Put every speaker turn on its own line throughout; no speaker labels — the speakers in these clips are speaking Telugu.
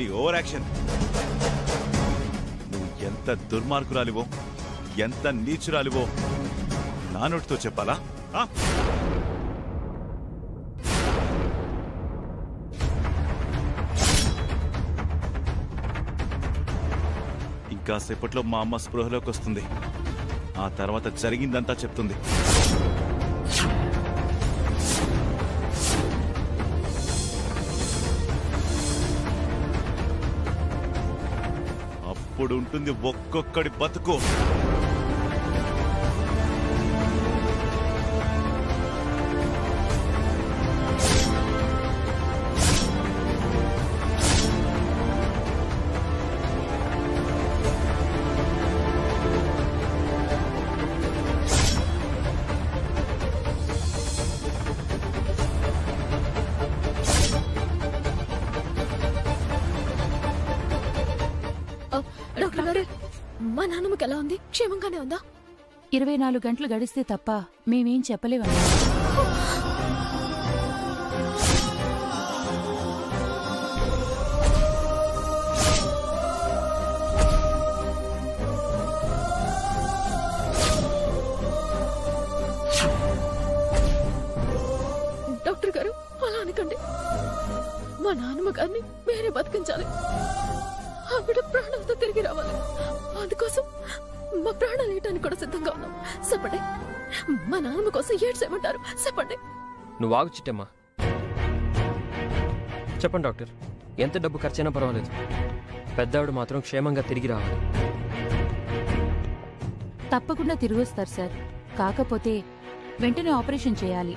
మళ్ళీ ఓవర్ యాక్షన్. నువ్వు ఎంత దుర్మార్గురాలివో, ఎంత నీచురాలివో నా నోటితో చెప్పాలా? ఇంకాసేపట్లో మా అమ్మ స్పృహలోకి వస్తుంది. ఆ తర్వాత జరిగిందంతా చెప్తుంది. అప్పుడు ఉంటుంది ఒక్కొక్కడి బతుకు.
మా నాన్నమ్మకి ఎలా ఉంది? క్షేమంగానే ఉందా?
24 గంటలు గడిస్తే తప్ప మేమేం చెప్పలేమన్నా.
డాక్టర్ గారు అలా అనకండి. మా నాన్నమ్మ గారిని వేరే బతికించాలి. ఆవిడ ప్రాణాలతో తిరిగి రావాలి. అందుకోసం మా ప్రాణాలు వేయటానికి కూడా సిద్ధంగా ఉన్నాం. చెప్పండి, మా నాన్నమ్మ కోసం ఏడ్చేయమంటారు? చెప్పండి.
నువ్వు ఆగు చిట్టమ్మా. చెప్పండి డాక్టర్, ఎంత డబ్బు ఖర్చైనా పర్వాలేదు, పెద్దావిడ మాత్రం క్షేమంగా తిరిగి రావాలి.
తప్పకుండా తిరిగొస్తారు సార్. కాకపోతే వెంటనే ఆపరేషన్ చేయాలి.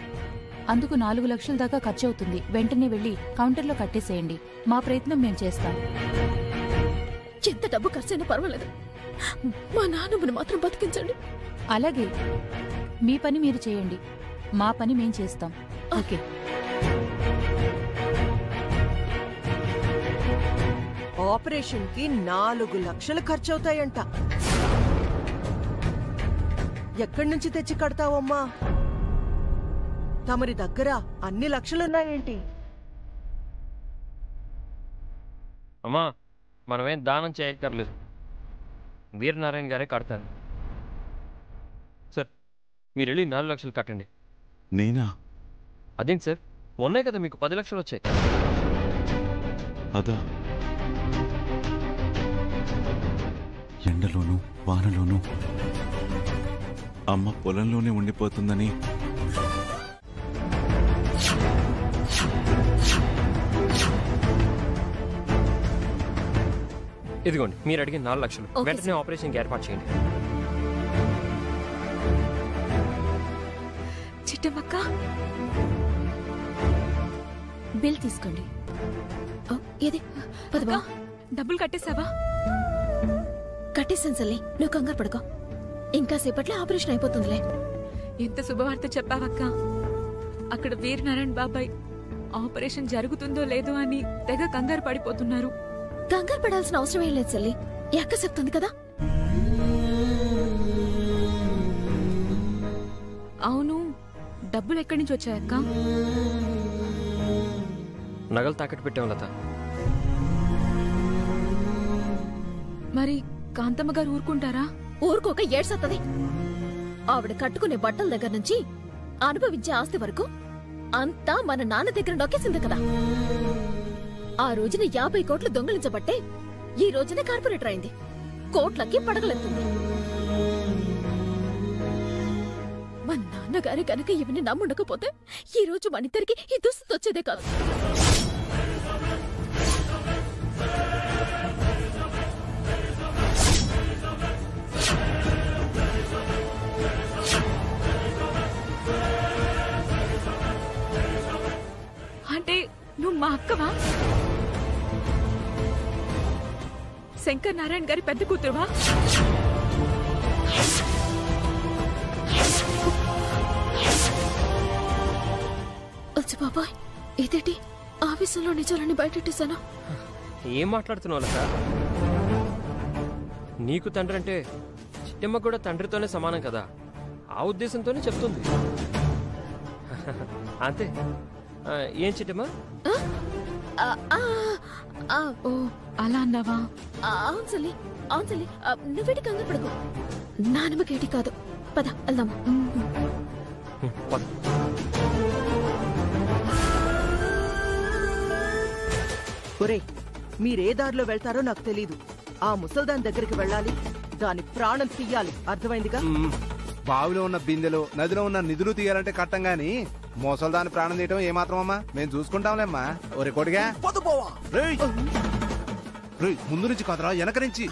అందుకు 4 లక్షల దాకా ఖర్చు అవుతుంది. వెంటనే వెళ్లి కౌంటర్లో కట్టేసేయండి. మా ప్రయత్నం మేము చేస్తాం.
ఎంత డబ్బు ఖర్చైనా పర్వాలేదు, మా నాన్నమ్మని మాత్రం బతికించండి.
అలాగే, మీ పని మీరు చేయండి, మా పని మేం చేస్తాం. ఓకే.
ఆపరేషన్ కి 4 లక్షలు ఖర్చవుతాయంట. ఎక్కడి నుంచి తెచ్చి కడతావమ్మా? తమరి దగ్గర అన్ని లక్షలున్నాయేంటి?
అమ్మా, మనమేం దానం చేయక్కర్లేదు, వీరనారాయణ గారే కడతారు. సార్, మీరు వెళ్ళి 4 లక్షలు కట్టండి.
నేనా?
అదేంటి సార్, ఉన్నాయి కదా మీకు 10 లక్షలు వచ్చాయి.
అదా? ఎండలోనూ వానలోనూ అమ్మ పొలంలోనే ఉండిపోతుందని
ఇదిగోండి, మీరు అడిగిన 4 లక్షలు. వెంటనే ఆపరేషన్కి ఏర్పాటు చేయండి.
చిట్టమ్మక్క, బిల్ తీసుకోండి. ఏది? పదవా?
డబ్బులు కట్టేసావా?
కట్టేసాను సల్లి, నువ్వు కంగారు పడుకో. ఇంకా సేపట్లో ఆపరేషన్ అయిపోతుందిలే.
ఎంత శుభవార్త చెప్పావక్క. అక్కడ వీరనారాయణ బాబాయ్ ఆపరేషన్ జరుగుతుందో లేదో అని తెగ కంగారు పడిపోతున్నారు.
కంగారు పడాల్సిన అవసరం ఏం లేదు సల్లి, ఎక్క చెప్తుంది కదా.
అవును, డబ్బులు ఎక్కడి నుంచి వచ్చాయక్క?
నగలు తాకట్టు పెట్టాం లత.
మరి కాంతమ్మ గారు ఊరుకుంటారా?
ఊరుకోక ఏడ్సత్తది. ఆవిడ కట్టుకునే బట్టల దగ్గర నుంచి అనుభవించే ఆస్తి వరకు అంతా మన నాన్న దగ్గర నొక్కేసింది కదా. ఆ రోజున 50 కోట్లు దొంగిలించబట్టే ఈ రోజున కార్పొరేటర్ అయింది. కోట్లకి పడగలెత్తుంది. మా నాన్నగారి కనుక ఇవన్నీ నమ్ముండకపోతే ఈ రోజు మనిద్దరికి ఈ దుస్థితి వచ్చేదే కాదు.
అంటే నువ్వు మా అక్కవా? శంకర్ నారాయణ గారి పెద్ద కూతురువా?
వచ్చి బాబాయ్, ఇదేంటి ఆవేశంలో నిజాలని బయటెట్టేశాను.
ఏం మాట్లాడుతున్నావు లత? నీకు తండ్రి అంటే చిట్టమ్మ కూడా తండ్రితోనే సమానం కదా, ఆ ఉద్దేశంతోనే చెప్తుంది. అంతే. ఏం చిట్టమ్మ?
ఆ,
ఓ అలా అన్నావా?
అవును చెల్లి, అవును చెల్లి. నువ్వేటి కంగారు పడకు. నానమ్మకేటి కాదు. పద వెళ్దాము.
ఒరే, మీరే దారిలో వెళ్తారో నాకు తెలీదు. ఆ ముసల్దాన్ దగ్గరికి వెళ్ళాలి, దాని ప్రాణం తీయాలి. అర్థమైందిగా?
బావిలో ఉన్న బిందెలు, నదిలో ఉన్న నిధులు తీయాలంటే కట్టం గాని మోసలు ప్రాణం తీయటం ఏమాత్రమమ్మా మేము చూసుకుంటాంలేమ్మా. ఒరే కొడిగా రేయ్, రేయ్, ముందు నుంచి కాదురా, వెనక నుంచి.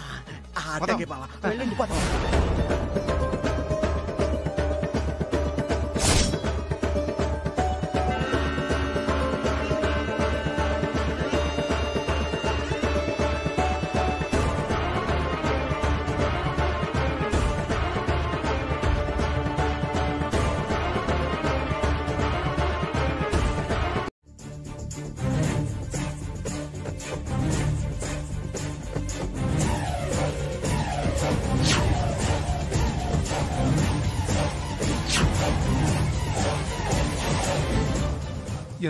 వెళ్ళండి.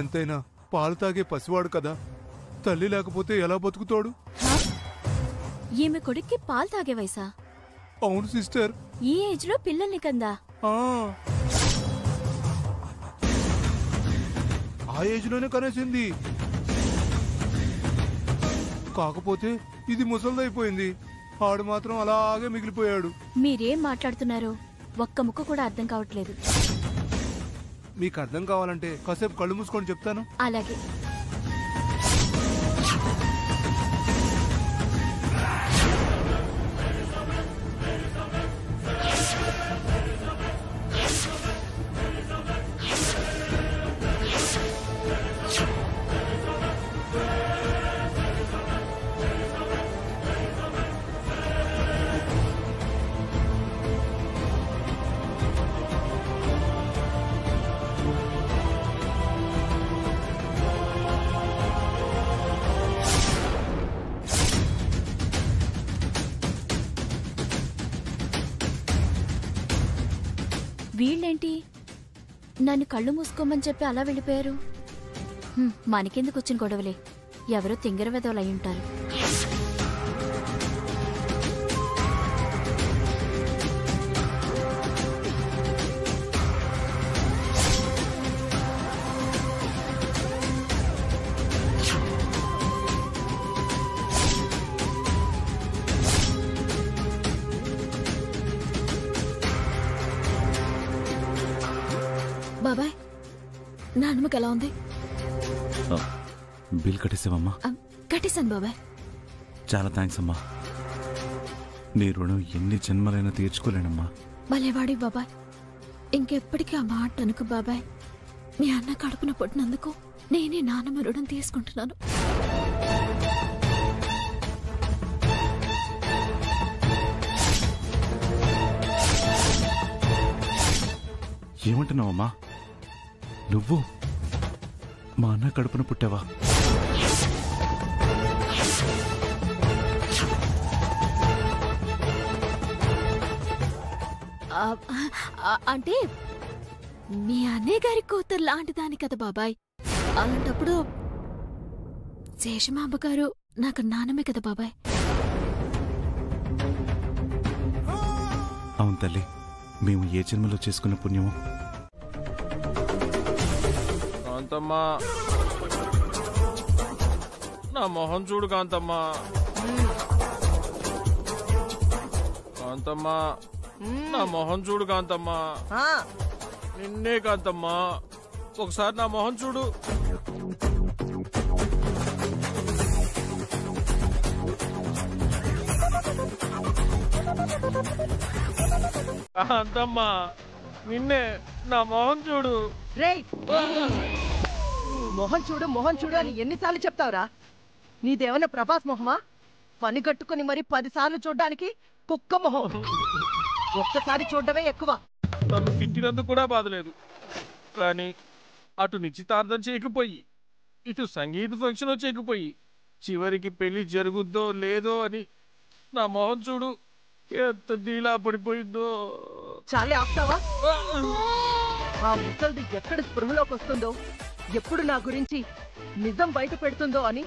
ఎంతైనా పాలు తాగే పసివాడు కదా, తల్లి లేకపోతే ఎలా బతుకుతాడు?
ఈమె కొడుక్కి పాలు తాగే వయసా?
అవును సిస్టర్.
ఈ ఏజ్ లో పిల్లల్ని కందా?
ఆ ఏజ్ లోనే కనేసింది. కాకపోతే ఇది ముసలిదైపోయింది. ఆడు మాత్రం అలాగే మిగిలిపోయాడు.
మీరేం మాట్లాడుతున్నారో ఒక్క ముక్క కూడా అర్థం కావట్లేదు.
మీకు అర్థం కావాలంటే కాసేపు కళ్ళు మూసుకొని చెప్తాను.
అలాగే. వీళ్ళేంటి నన్ను కళ్ళు మూసుకోమని చెప్పి అలా వెళ్ళిపోయారు? మనకెందుకు వచ్చిన గొడవలే, ఎవరో తింగర వెదవలు అయి ఉంటారు. బాబాయ్, నాన్నమ్మకి ఎలా ఉంది?
బిల్ కట్టేసావమ్మా?
కట్టేశాను బాబాయ్.
చాలా థ్యాంక్స్ అమ్మా. నీ రుణం ఎన్ని జన్మలైనా తీర్చుకోలేనమ్మా.
భలేవాడి బాబాయ్, ఇంకెప్పటికీ ఆ మాట అనుకు బాబాయ్. మీ అన్న కడుపున పుట్టినందుకు నేనే నాన్నమ్మ రుణం తీసుకుంటున్నాను.
ఏమంటున్నావమ్మా? నువ్వు మా అన్న కడుపున పుట్టావా?
అంటే మీ అన్నయ్య గారి కూతురు లాంటి దాని కదా బాబాయ్. అలాంటప్పుడు శేషమాంబ గారు నాకు నాన్నమే కదా బాబాయ్.
అవును తల్లి, మేము ఏ జన్మలో చేసుకున్న పుణ్యమో.
కాంతమ్మా, నా మొహం చూడు కాంతమ్మా. కాంతమ్మా, నా మొహం చూడు కాంతమ్మా. నిన్నే కాంతమ్మా, ఒకసారి నా మొహం చూడు. కాంతమ్మా, నిన్నే, నా మొహం చూడు.
రేయ్, మొహం చూడు మొహం చూడు అని ఎన్నిసార్లు చెప్తావురా? నీదేమన్నా ప్రభాస్ మొహమా? పని కట్టుకుని మరి 10 సార్లు చూడ్డానికి కుక్క మొహం. ఒక్కసారి చూడడమే ఎక్కువ.
నన్ను తిట్టినందుకు కూడా బాధలేదు, కానీ అటు నిశ్చితార్థం చేయకపోయి, ఇటు సంగీత ఫంక్షన్ చేయకపోయి, చివరికి పెళ్లి జరుగుద్దో లేదో అని నా మొహం చూడు ఎంత దీలా పడిపోయిందో.
చాలే ఆపుతావా? ఆ ముసల్ది ఎక్కడ స్పృహలోకి వస్తుందో, ఎప్పుడు నా గురించి నిజం బయట పెడుతుందో అని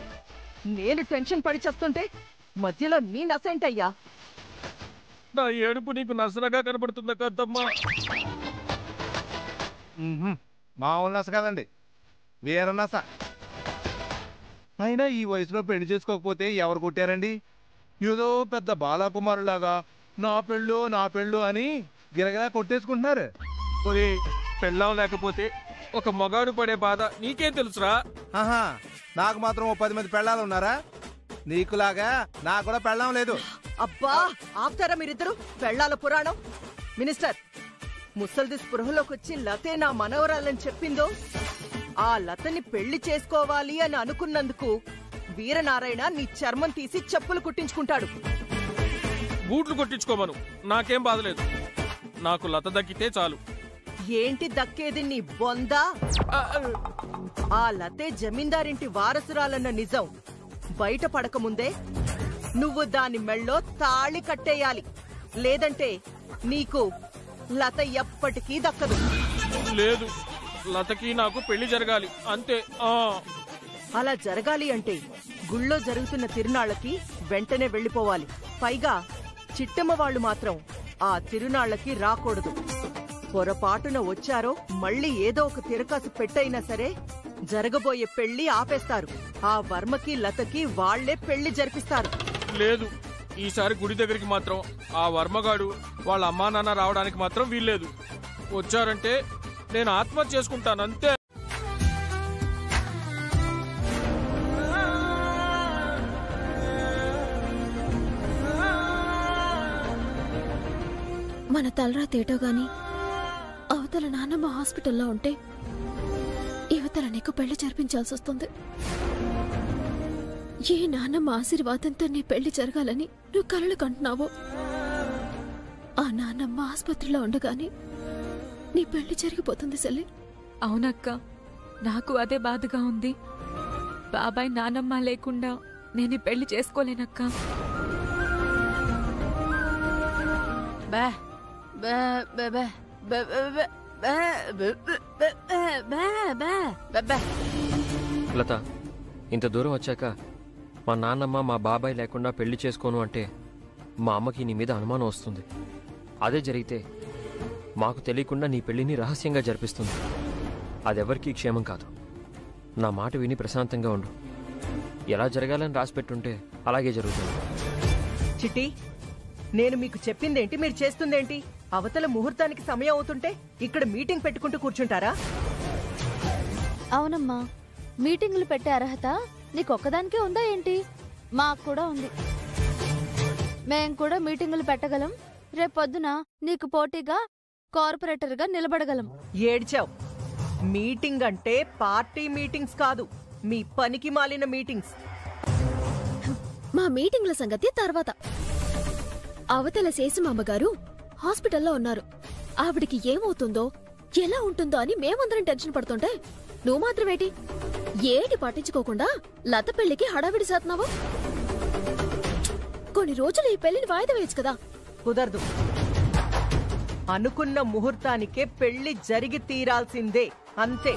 నేను టెన్షన్ పడి చేస్తుంటే మధ్యలో నీ నసేంటయ్యా?
నా ఏడుపు నీకు నసరగా కనబడుతుందా కద్దమ్మా?
మామూలు నస కదండి, వేరే నస. అయినా ఈ వయసులో పెళ్లి చేసుకోకపోతే ఎవరు కొట్టారండి? ఏదో పెద్ద బాలకుమారులాగా నా పెళ్ళు అని గిరగిరా కొట్టేసుకుంటున్నారు.
ఒరే, పెళ్ళాం లేకపోతే ఒక మగాడు పడే బాధ నీకేం తెలుసురా?
ఆహా, నాకు మాత్రం 10 మంది పెళ్ళాలు ఉన్నారా? నీకులాగా నాకు కూడా పెళ్ళాం లేదు.
అబ్బా, ఆపుతారా మీరిద్దరు పెళ్ళాల పురాణం? మినిస్టర్, ముసల్ది స్పృహలోకి వచ్చి లతే నా మనవరాలని చెప్పిందో, ఆ లతని పెళ్లి చేసుకోవాలి అని అనుకున్నందుకు వీరనారాయణ నీ చర్మం తీసి చెప్పులు కుట్టించుకుంటాడు.
బూట్లు కొట్టించుకోమను, నాకేం బాధలేదు. నాకు లత దక్కితే చాలు.
ఏంటి దక్కేది నీ బొందా? ఆ లతే జమీందారింటి వారసురాలన్న నిజం బయట పడకముందే నువ్వు దాని మెళ్ళో తాళి కట్టేయాలి. లేదంటే నీకు లత ఎప్పటికీ దక్కదు.
లేదు, లతకి నాకు పెళ్లి జరగాలి అంతే.
అలా జరగాలి అంటే గుళ్ళో జరుగుతున్న తిరునాళ్ళకి వెంటనే వెళ్లిపోవాలి. పైగా చిట్టమ్మ వాళ్ళు మాత్రం ఆ తిరునాళ్ళకి రాకూడదు. పొరపాటున వచ్చారో మళ్ళీ ఏదో ఒక తిరకాసు పెట్టైనా సరే జరగబోయే పెళ్లి ఆపేస్తారు. ఆ వర్మకి లతకి వాళ్లే పెళ్లి జరిపిస్తారు.
లేదు, ఈసారి గుడి దగ్గరికి మాత్రం ఆ వర్మగాడు వాళ్ళ అమ్మా నాన్న రావడానికి మాత్రం వీల్లేదు. వచ్చారంటే నేను ఆత్మహత్య చేసుకుంటాను అంతే.
మన తలరా తేటో గాని అవతల నాన్నమ్మ హాస్పిటల్లో ఉంటే యువతల నీకు పెళ్లి జరిపించాల్సి వస్తుంది. ఏ నాన్నమ్మ ఆశీర్వాదంతో నీ పెళ్లి జరగాలని నువ్వు కలలు కంటున్నావో, ఆ నాన్నమ్మ ఆసుపత్రిలో ఉండగానే నీ పెళ్లి జరిగిపోతుంది సెల్లి.
అవునక్క, నాకు అదే బాధగా ఉంది. బాబాయ్ నానమ్మ లేకుండా నేను పెళ్లి చేసుకోలేనక్క.
లత, ఇంత దూరం వచ్చాక మా నాన్నమ్మ మా బాబాయ్ లేకుండా పెళ్లి చేసుకోను అంటే మా అమ్మకి నీ మీద అనుమానం వస్తుంది. అదే జరిగితే మాకు తెలియకుండా నీ పెళ్లిని రహస్యంగా జరిపిస్తుంది. అదెవరికీ క్షేమం కాదు. నా మాట విని ప్రశాంతంగా ఉండు. ఎలా జరగాలని రాసిపెట్టుంటే అలాగే జరుగుతుంది.
చిట్టి, నేను మీకు చెప్పిందేంటి, మీరు చేస్తుందేంటి? అవతల ముహూర్తానికి సమయం అవుతుంటే ఇక్కడ మీటింగ్ పెట్టుకుంటూ కూర్చుంటారా?
అవునమ్మా, మీటింగులు పెట్టే అర్హత నీకొక్కదానికే ఉందా ఏంటి? మాకు కూడా ఉంది. మేం కూడా మీటింగులు పెట్టగలం. రేపొద్దున నీకు పోటీగా కార్పొరేటర్గా నిలబడగలం.
ఏడ్చావు. మీటింగ్ అంటే పార్టీ మీటింగ్స్ కాదు, మీ పనికి మాలిన మీటింగ్స్.
మా మీటింగ్ల సంగతి తర్వాత. అవతల శేషమామగారు హాస్పిటల్లో ఉన్నారు. ఆవిడికి ఏమవుతుందో ఎలా ఉంటుందో అని మేమందరం టెన్షన్ పడుతుంటే నువ్వు మాత్రమేటి ఏటి పట్టించుకోకుండా లత పెళ్లికి హడావిడి చేస్తున్నావు? కొన్ని రోజులు ఈ పెళ్లిని వాయిదా వేయచ్చు కదా.
కుదరదు. అనుకున్న ముహూర్తానికే పెళ్లి జరిగి తీరాల్సిందే, అంతే.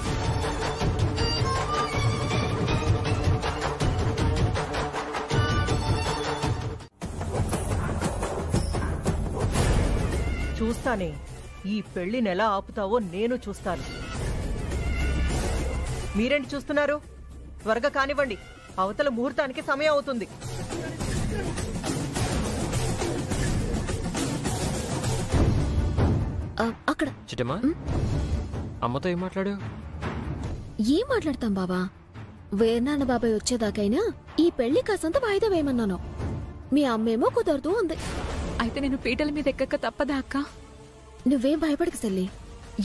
చూస్తానే, ఈ పెళ్లిని ఎలా ఆపుతావో నేను చూస్తాను. మీరేంటి చూస్తున్నారు? త్వరగా కానివ్వండి, అవతల ముహూర్తానికి సమయం అవుతుంది.
అక్కడ
చిట్టమ్మా, అమ్మతో ఏం మాట్లాడు?
ఏం మాట్లాడతాం బాబా? వేర్నాన్న బాబాయ్ వచ్చేదాకైనా ఈ పెళ్లి కాసంత వాయిదా వేయమన్నాను. మీ అమ్మేమో కుదరదు ఉంది.
అయితే నేను పీటల మీద ఎక్కక తప్పదా అక్క?
నువ్వేం భయపడక సెల్లి.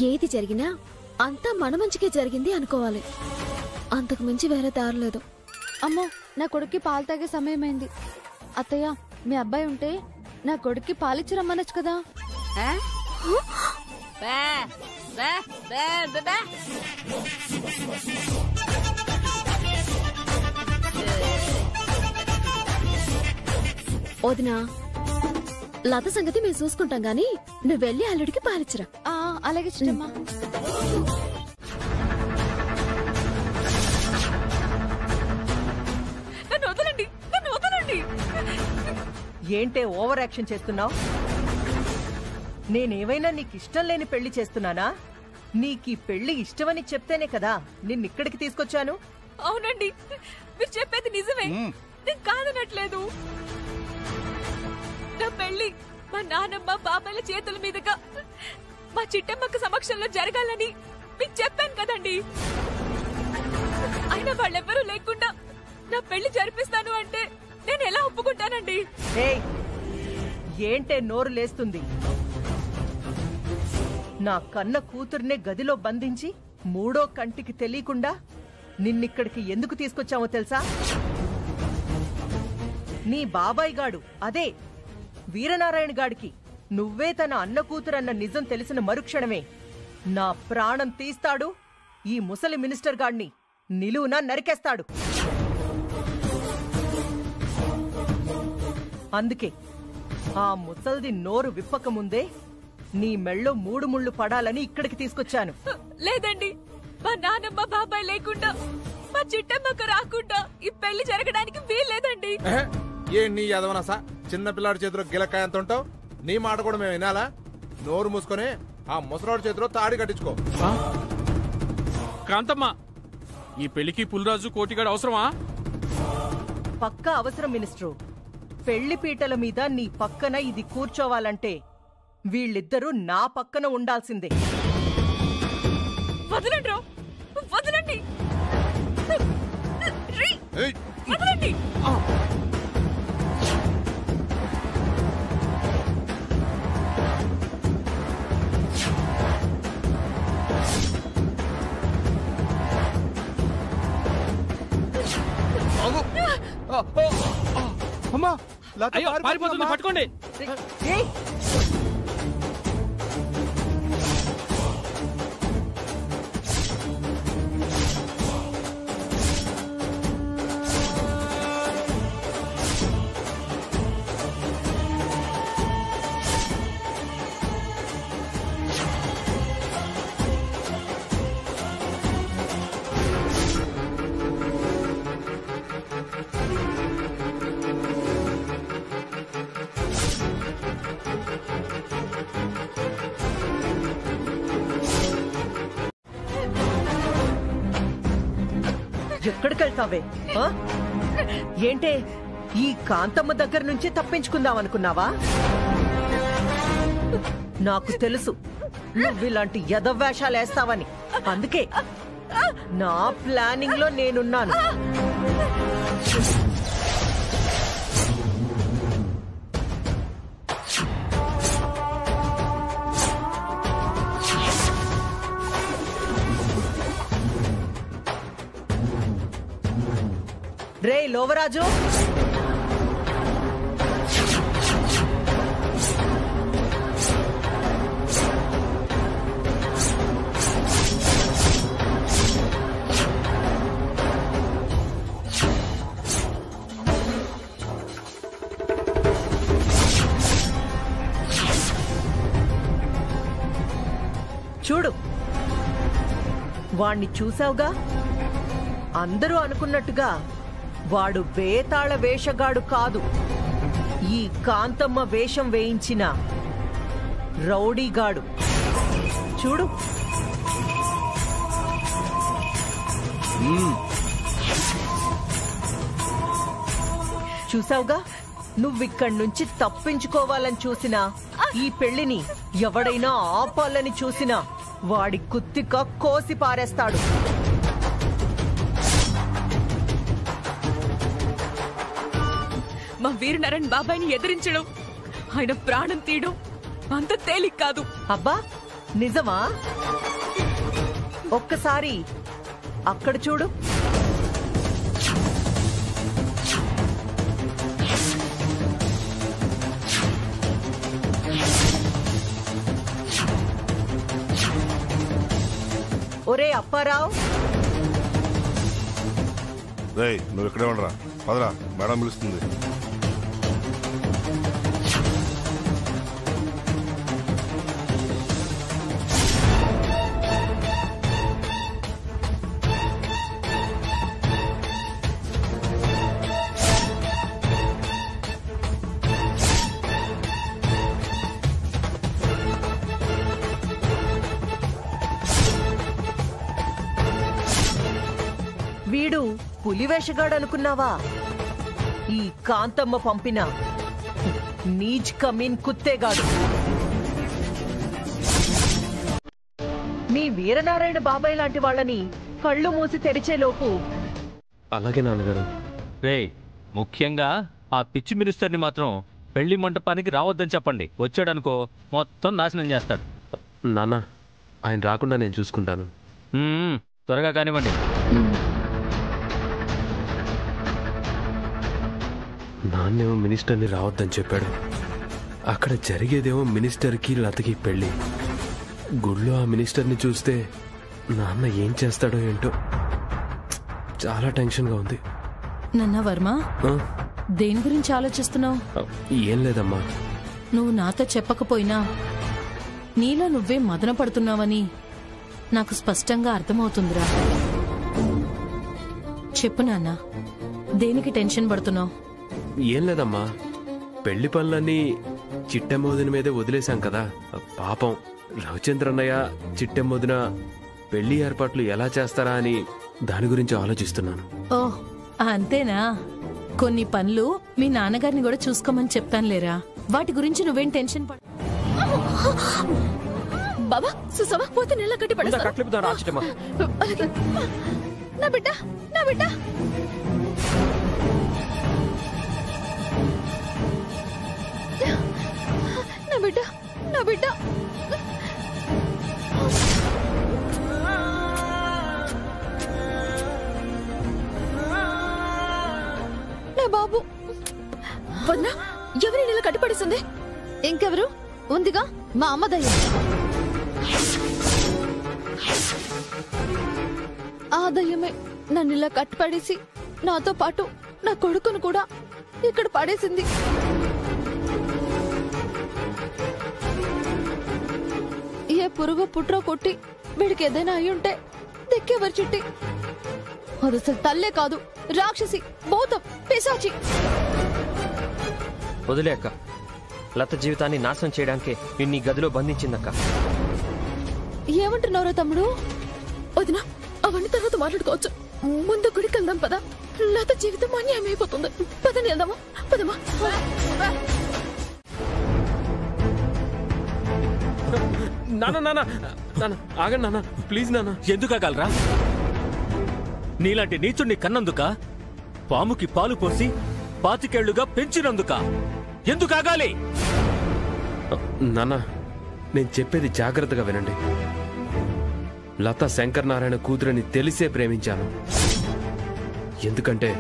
ఏది జరిగినా అంతా మన మంచికే జరిగింది అనుకోవాలి. అంతకు మించి వేరే దారలేదు.
అమ్మో, నా కొడుక్కి పాలు తాగే సమయమైంది. అత్తయ్య, మీ అబ్బాయి ఉంటే నా కొడుక్కి పాలిచ్చి రమ్మనొచ్చు కదా.
వదినా, లత సంగతి మేము చూసుకుంటాం గాని నువ్వు వెళ్ళి అల్లుడికి పాలిచ్చిరా.
అలాగే చిన్నమ్మా.
నన్ను
ఏంటే ఓవర్ యాక్షన్ చేస్తున్నావు? నేనేమైనా నీకిష్టం లేని పెళ్లి చేస్తున్నానా? నీకీ పెళ్లి ఇష్టమని చెప్తేనే కదా నిన్నిక్కడికి తీసుకొచ్చాను.
అవునండి, మీరు చెప్పేది నిజమే. నేను కాదనట్లేదు. నా పెళ్లి మా నాన్నమ్మ బాబాయ్ల చేతుల మీదుగా మా చిట్టమ్మక్క సమక్షంలో జరగాలని మీకు చెప్పాను కదండి. అయినా వాళ్ళెవ్వరూ లేకుండా నా పెళ్లి జరిపిస్తాను అంటే నేను ఎలా ఒప్పుకుంటానండి?
ఏంటే నోరు లేస్తుంది? నా కన్న కూతుర్నే గదిలో బంధించి మూడో కంటికి తెలియకుండా నిన్నిక్కడికి ఎందుకు తీసుకొచ్చామో తెలుసా? నీ బాబాయ్ గాడు, అదే వీరనారాయణ గాడికి నువ్వే తన అన్న కూతురన్న నిజం తెలిసిన మరుక్షణమే నా ప్రాణం తీస్తాడు. ఈ ముసలి మినిస్టర్ గాడిని నిలువునా నరికేస్తాడు. అందుకే ఆ ముసల్ది నోరు విప్పకముందే నీ మెళ్ళో 3 ముళ్ళు పడాలని ఇక్కడికి తీసుకొచ్చాను.
లేదండి, మా నాన్నమ్మ బాబాయ్ లేకుండా మా చిట్టమ్మక్క రాకుండా ఈ పెళ్లి జరగడానికి వీల్లేదండి.
ఏ నీ యదవనసా చిన్న పిల్లాడి చేతిలో గిలకాయ ఎంత ఉంటావు? నీ మాట కూడా మేము వినాలా? నోరు మూసుకొని ఆ ముసలాడి చేతిలో తాడి కట్టించుకో.
కాంతమ్మ, ఈ పెళ్లికి పులిరాజు కోటిగాడు అవసరమా?
పక్కా అవసరం మినిస్టరు. పెళ్లి పీటల మీద నీ పక్కన ఇది కూర్చోవాలంటే వీళ్ళిద్దరూ నా పక్కన ఉండాల్సిందే.
వదలండి, వదలండి, వదలండి.
అయ్యో, పారిపోతుంది, పట్టుకోండి.
ఎక్కడికెళ్తావే? ఏంటే ఈ కాంతమ్మ దగ్గర నుంచి తప్పించుకుందామనుకున్నావా? నాకు తెలుసు నువ్విలాంటి యదవ్వేషాలు వేస్తావని. అందుకే నా ప్లానింగ్ లో నేనున్నాను. రే లోవరాజు, చూడు, వాణ్ణి చూసావుగా? అందరూ అనుకున్నట్టుగా వాడు బేతాళ వేషగాడు కాదు. ఈ కాంతమ్మ వేషం వేయించిన రౌడీగాడు. చూడు, చూసావుగా? నువ్విక్కడి నుంచి తప్పించుకోవాలని చూసినా, ఈ పెళ్లిని ఎవడైనా ఆపాలని చూసినా వాడి కుత్తిక కోసి పారేస్తాడు.
మా వీరనారాయణ బాబాయ్ని ఎదిరించడం, ఆయన ప్రాణం తీయడం అంత తేలిక కాదు.
అబ్బా, నిజమా? ఒక్కసారి అక్కడ చూడు. ఒరే అప్పారావు,
నువ్వు ఇక్కడే ఉండరా, పదరా, మేడం పిలుస్తుంది.
పులివేషగాడనుకున్నావా? ఈ కాంతమ్మ పంపిన నీచ్ కమీన్ కుత్తేగాడు. మీ వీరనారాయణ బాబాయ్ లాంటి వాళ్ళని కళ్ళు మూసి తెరిచేలోపు.
అలాగే నాన్నగారు.
రే, ముఖ్యంగా ఆ పిచ్చి మినిస్టర్ని మాత్రం పెళ్లి మంటపానికి రావద్దని చెప్పండి. వచ్చాడనుకో మొత్తం నాశనం చేస్తాడు.
నాన్న, ఆయన రాకుండా నేను చూసుకుంటాను.
త్వరగా కానివ్వండి.
నాన్నేమో మినిస్టర్ని రావద్దని చెప్పాడు. అక్కడ జరిగేదేమో మినిస్టర్కి లతకి పెళ్ళి. గుళ్ళో ఆ మినిస్టర్ని చూస్తే నాన్న ఏం చేస్తాడో ఏంటో చాలా టెన్షన్గా ఉంది.
నాన్న వర్మ, దేని గురించి ఆలోచిస్తున్నావు?
ఏం లేదమ్మా.
నువ్వు నాతో చెప్పకపోయినా నీలో నువ్వే మదన పడుతున్నావని నాకు స్పష్టంగా అర్థమవుతుందిరా. చెప్పు నాన్న, దేనికి టెన్షన్ పడుతున్నావు?
ఏం లేదమ్మా, పెళ్లి పనులన్నీ చిట్టెమ్మోదిన మీదే వదిలేశాం కదా. పాపం రవిచంద్రన్నయ్య చిట్టెమ్మోదిన పెళ్లి ఏర్పాట్లు ఎలా చేస్తారా అని దాని గురించి ఆలోచిస్తున్నాను.
ఓహ్, అంతేనా? కొన్ని పనులు మీ నాన్నగారిని కూడా చూసుకోమని చెప్తానులేరా. వాటి గురించి నువ్వేం టెన్షన్ పడ.
బాబా సుసవా పోతే నెల కట్టి పడేస్తా. నా బిడ్డ, నా బిడ్డ. నా బిడ్డ, నా బిడ్డ. నా బాబు. వదినా, ఎవరి నెల కట్టిపడేస్తుంది?
ఇంకెవరు ఉందిగా, మా అమ్మ దయ్యం. ఆ దయ్యమే నన్ను ఇలా కట్టిపడేసి నాతో పాటు నా కొడుకును కూడా ఇక్కడ పడేసింది. ఏ పురుగు పుట్రో కొట్టి వీడికి ఏదైనా అయ్యుంటే దిక్కెవరు చుట్టి. అది అసలు తల్లే కాదు, రాక్షసి, భూతం, పిశాచి.
వదిలే అక్క, లత జీవితాన్ని నాశనం చేయడానికే నిన్ను ఈ గదిలో బంధించిందక్క.
ఏమంటున్నారో తమ్ముడు?
వదినా, అవన్నీ తర్వాత మాట్లాడుకోవచ్చు. ముందు గుడికి వెళ్దాం పదా. లత జీవితం అన్యాయం అయిపోతుంది. పదని వెళ్దామా? పదమా.
నాన్న, నాన్న, నాన్న ఆగండి నాన్న, ప్లీజ్ నాన్న.
ఎందుకు ఆగాలరా? నీలాంటి నీచుణ్ణి కన్నందుక? పాముకి పాలు పోసి 25 ఏళ్లుగా పెంచినందుక? ఎందుకు ఆగాలి?
నాన్న, నేను చెప్పేది జాగ్రత్తగా వినండి. లత శంకర్ నారాయణ కూతురని తెలిసే ప్రేమించాను. ఎందుకంటే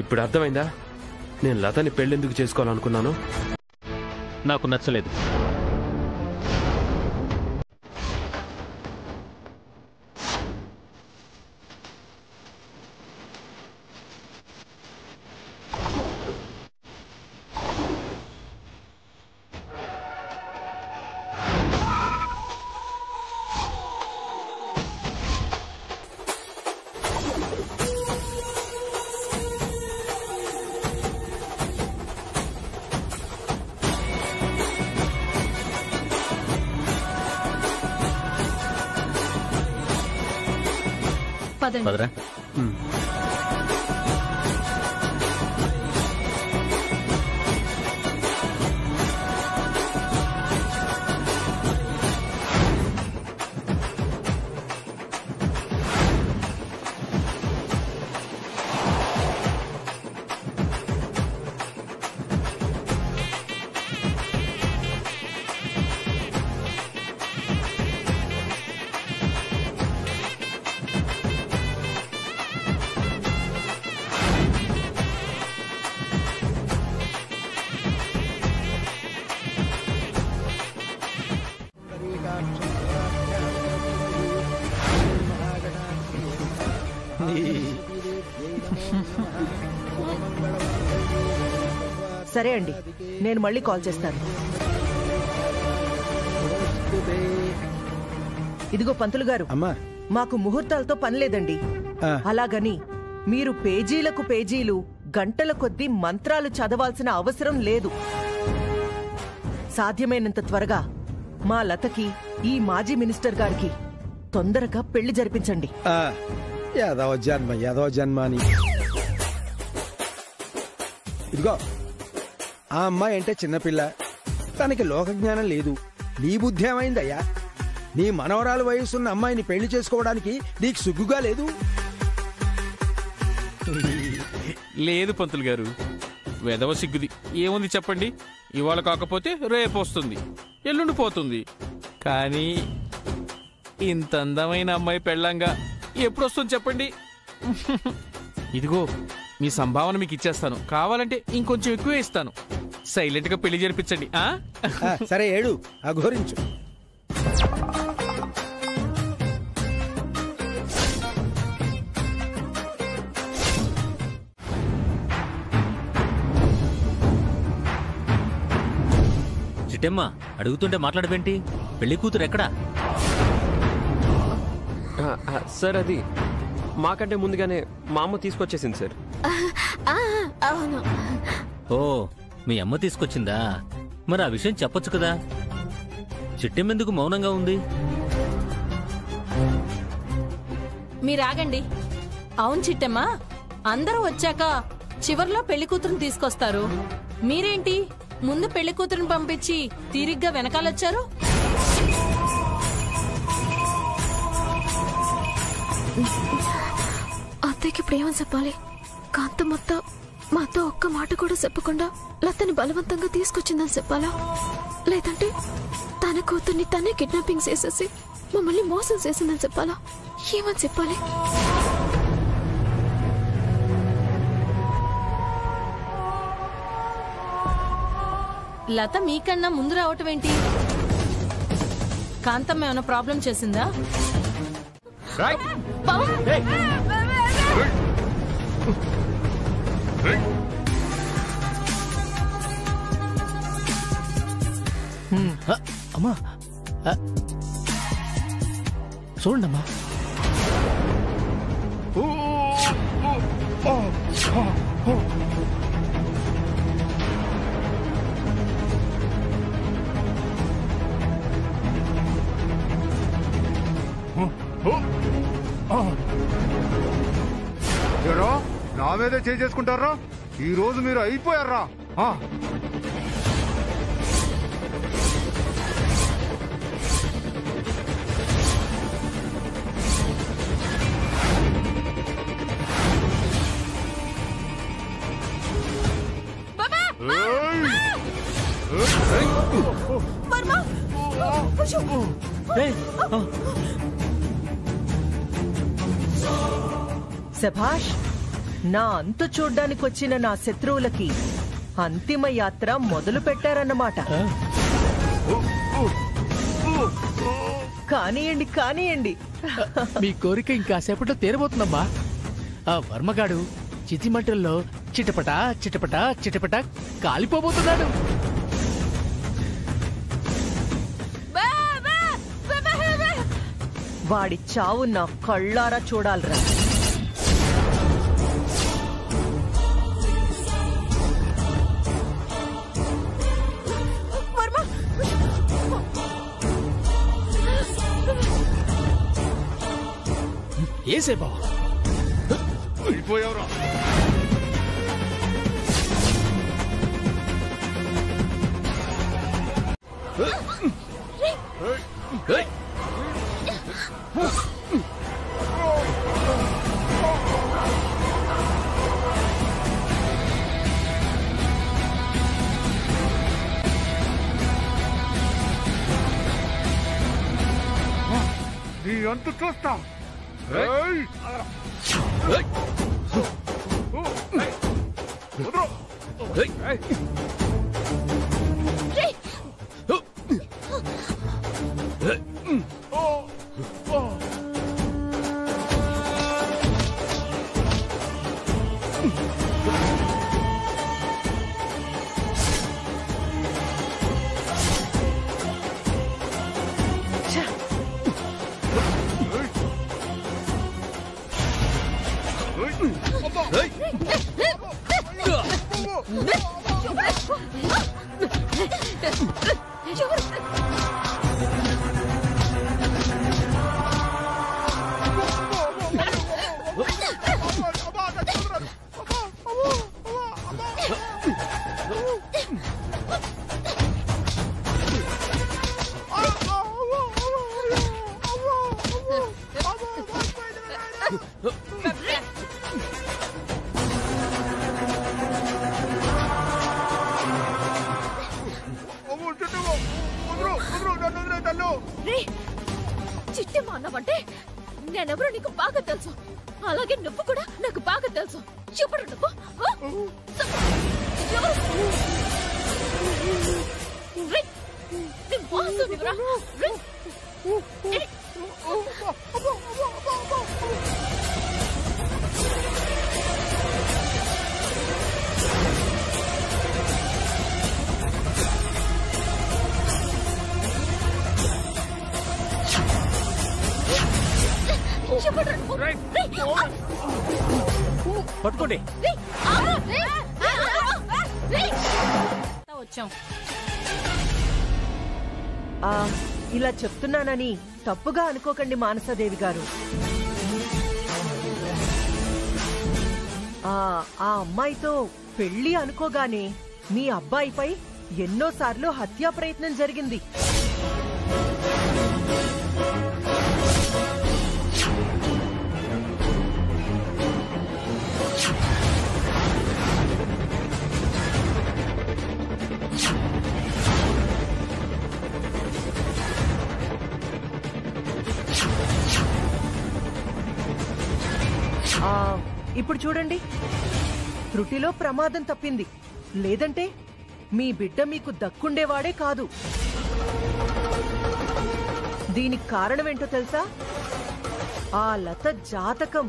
ఇప్పుడు అర్థమైందా నేను లతని పెళ్ళెందుకు చేసుకోవాలనుకున్నాను?
నాకు నచ్చలేదు.
పదరా.
సరే అండి, నేను మళ్ళీ కాల్ చేస్తాను. ఇదిగో పంతులు గారు, మాకు ముహూర్తాలతో పనిలేదండి. అలాగని మీరు పేజీలకు పేజీలు గంటల కొద్దీ మంత్రాలు చదవాల్సిన అవసరం లేదు. సాధ్యమైనంత త్వరగా మా లతకి ఈ మాజీ మినిస్టర్ గారికి తొందరగా పెళ్లి జరిపించండి.
యాదవ జన్మ అని. ఇదిగో, ఆ అమ్మాయి అంటే చిన్నపిల్ల, తనకి లోకజ్ఞానం లేదు. నీ బుద్ధి ఏమైందయ్యా? నీ మనవరాలు వయసున్న అమ్మాయిని పెళ్లి చేసుకోవడానికి నీకు సిగ్గుగా లేదు?
లేదు పంతులు గారు, వెదవ సిగ్గుది ఏముంది చెప్పండి. ఇవాళ కాకపోతే రేపు వస్తుంది, ఎల్లుండి పోతుంది. కానీ ఇంత అందమైన అమ్మాయి పెళ్ళంగా ఎప్పుడు వస్తుంది చెప్పండి? ఇదిగో మీ సంభావన మీకు ఇచ్చేస్తాను, కావాలంటే ఇంకొంచెం ఎక్కువే ఇస్తాను. సైలెంట్ గా పెళ్లి జరిపించండి.
సరే ఏడు, అఘోరించు.
చిట్టమ్మ, అడుగుతుంటే మాట్లాడవేంటి? పెళ్లి కూతురు ఎక్కడా?
సార్, అది మాకంటే ముందుగానే మా అమ్మ తీసుకొచ్చేసింది సార్.
అవును.
ఓ, మీ అమ్మ తీసుకొచ్చిందా? మరి ఆ విషయం చెప్పొచ్చు కదా. చిట్టెమ్మెందుకు మౌనంగా ఉంది?
మీరాగండి. అవును చిట్టమ్మా, అందరూ వచ్చాక చివర్లో పెళ్లి కూతురుని తీసుకొస్తారు. మీరేంటి ముందు పెళ్లి కూతురుని పంపించి తీరిగ్గా వెనకాలొచ్చారు?
అత్తయ్యకి ఇప్పుడు ఏమని చెప్పాలి? కాంతమ్మత్త మాతో ఒక్క మాట కూడా చెప్పకుండా లతని బలవంతంగా తీసుకొచ్చిందని చెప్పాలా? లేదంటే తన కూతుర్ని తనే కిడ్నాపింగ్ చేసేసి మమ్మల్ని మోసం చేసిందని చెప్పాలా? ఏమని చెప్పాలి?
లత మీకన్నా ముందు రావటం ఏంటి? కాంతమ్మ ఏమైనా ప్రాబ్లం చేసిందా?
అమ్మా చూడండమ్మా.
నా మీదే చేసుకుంటారా? ఈ రోజు మీరు అయిపోయారా?
శభాష్, నా అంతు చూడ్డానికి వచ్చిన నా శత్రువులకి అంతిమ యాత్ర మొదలు పెట్టారన్నమాట. కానియండి కానియండి.
మీ కోరిక ఇంకాసేపట్లో తీరబోతుందమ్మా. ఆ వర్మగాడు చితిమంటల్లో చిటపట చిటపట చిటపట కాలిపోబోతున్నాడు.
వాడి చావు నా కళ్ళారా చూడాలరా.
ఏసేపా
అయిపోయావురా. నీ అంతు చూస్తాం.
చిట్టమ్మ అన్నావంటే నేనెవరో నీకు బాగా తెలుసు, అలాగే నువ్వు కూడా నాకు బాగా తెలుసు. చెప్పడు నువ్వు
పట్టుకోండి.
వచ్చాం.
ఇలా చెప్తున్నానని తప్పుగా అనుకోకండి మానసాదేవి గారు. ఆ అమ్మాయితో పెళ్లి అనుకోగానే మీ అబ్బాయిపై ఎన్నోసార్లు హత్యా ప్రయత్నం జరిగింది. ఇప్పుడు చూడండి, త్రుటిలో ప్రమాదం తప్పింది, లేదంటే మీ బిడ్డ మీకు దక్కుండేవాడే కాదు. దీనికి కారణమేంటో తెలుసా? ఆ లత జాతకం.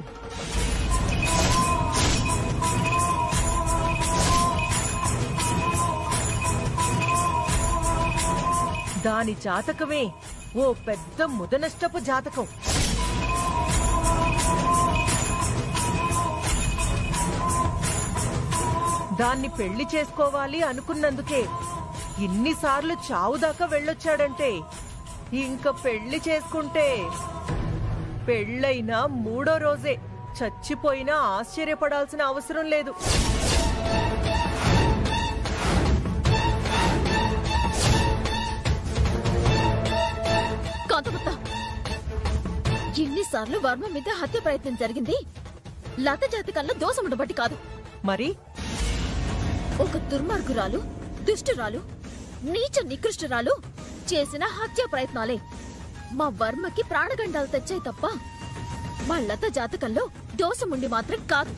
దాని జాతకమే ఓ పెద్ద ముదనష్టపు జాతకం. దాన్ని పెళ్లి చేసుకోవాలి అనుకున్నందుకే ఇన్నిసార్లు చావు దాకా వెళ్ళొచ్చాడంటే ఇంక పెళ్లి చేసుకుంటే పెళ్ళైనా 3వ రోజే చచ్చిపోయినా ఆశ్చర్యపడాల్సిన అవసరం లేదు.
ఎన్నిసార్లు వర్మ మీద హత్య ప్రయత్నం జరిగింది లత జాతకంలో దోషమును బట్టి కాదు,
మరి
ఒక దుర్మార్గురాలు, దుష్టురాలు, నీచ నికృష్టురాలు చేసిన హత్య ప్రయత్నాలే మా వర్మకి ప్రాణగండాలు తెచ్చాయి తప్ప మా లత జాతకంలో దోషముండి మాత్రం కాదు.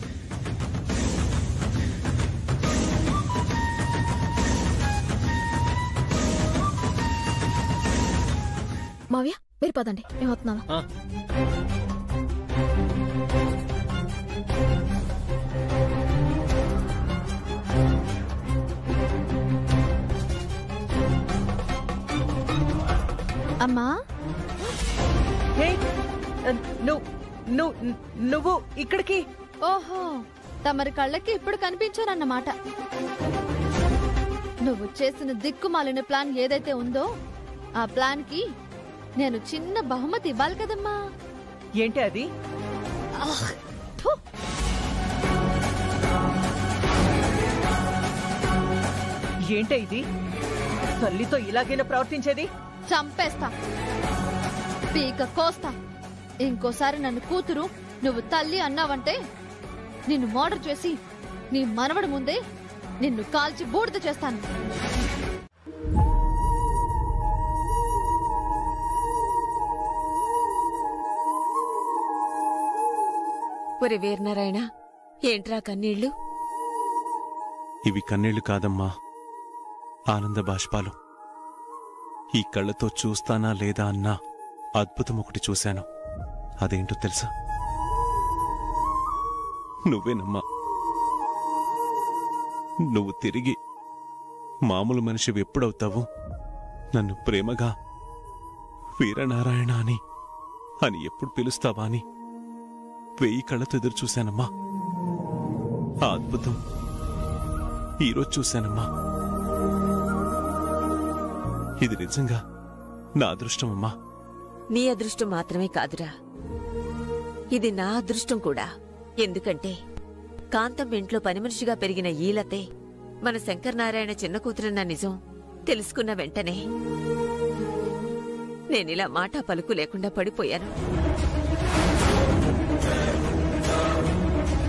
మావ్య మీరు పదండి, మేము వస్తున్నావా?
అమ్మా
నువ్వు ఇక్కడికి?
ఓహో, తమరి కళ్ళకి ఇప్పుడు కనిపించారన్నమాట. నువ్వు చేసిన దిక్కుమాలిన ప్లాన్ ఏదైతే ఉందో ఆ ప్లాన్ కి నేను చిన్న బహుమతి ఇవ్వాలి కదమ్మా.
ఏంటి అది? ఏంటి ఇది? తల్లితో ఇలాగైనా ప్రవర్తించేది?
చంపేస్తా, పీక కోస్తా. ఇంకోసారి నన్ను కూతురు నువ్వు తల్లి అన్నావంటే నిన్ను మర్డర్ చేసి నీ మనవడి ముందే నిన్ను కాల్చి బూడిద చేస్తాను.
ఒరే వీరనారాయణ, ఏంట్రా కన్నీళ్లు?
ఇవి కన్నీళ్లు కాదమ్మా, ఆనంద బాష్పాలు. ఈ కళ్ళతో చూస్తానా లేదా అన్న అద్భుతం ఒకటి చూశాను. అదేంటో తెలుసా? నువ్వేనమ్మా. నువ్వు తిరిగి మామూలు మనిషివి ఎప్పుడవుతావు? నన్ను ప్రేమగా వీరనారాయణ అని ఎప్పుడు పిలుస్తావా అని 1000 కళ్ళతో ఎదురు చూశానమ్మా. ఆ అద్భుతం ఈరోజు చూశానమ్మా. ఇది నిజంగా నా అదృష్టమమ్మా.
నీ అదృష్టం మాత్రమే కాదురా, ఇది నా అదృష్టం కూడా. ఎందుకంటే కాంతం ఇంట్లో పని మనిషిగా పెరిగిన ఈలతే మన శంకరనారాయణ చిన్న కూతురన్న నిజం తెలుసుకున్న వెంటనే నేనిలా మాట పలుకు లేకుండా పడిపోయాను.